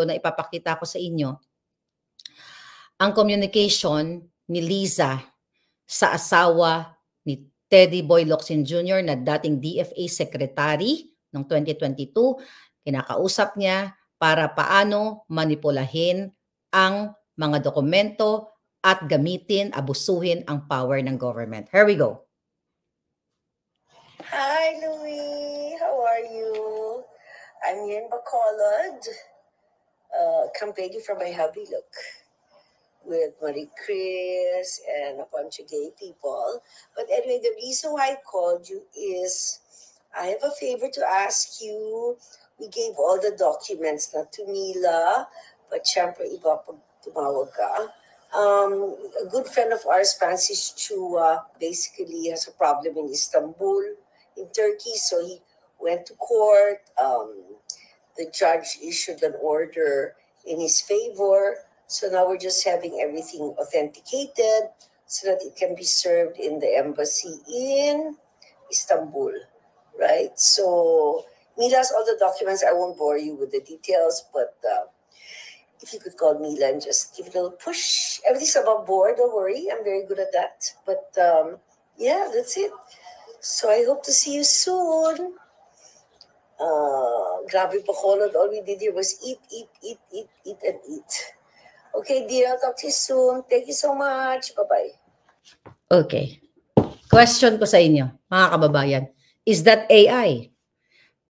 na ipapakita ko sa inyo, ang communication ni Liza sa asawa ni Teddy Boy Locsin Jr. na dating DFA Secretary noong 2022, kinakausap niya para paano manipulahin ang mga dokumento at gamitin, abusuhin ang power ng government. Here we go. Hi, Louie. How are you? I'm here in Bacolod, campaigning for my hubby, look, with Marie Chris and a bunch of gay people. But anyway, the reason why I called you is I have a favor to ask you. We gave all the documents not to Mila, but syempre iba pag tumawag ka. A good friend of ours, Francis Chua, basically has a problem in Istanbul, in Turkey, so he went to court. The judge issued an order in his favor, so now we're just having everything authenticated so that it can be served in the embassy in Istanbul, right? So Mila has all the documents. I won't bore you with the details, but if you could call Mila and just give it a little push. Everything's above board, don't worry. I'm very good at that. But yeah, that's it. So I hope to see you soon. Grabe Bacolod. All we did here was eat, and eat. Okay, dear. I'll talk to you soon. Thank you so much. Bye-bye. Okay. Question ko sa inyo, mga kababayan. Is that AI?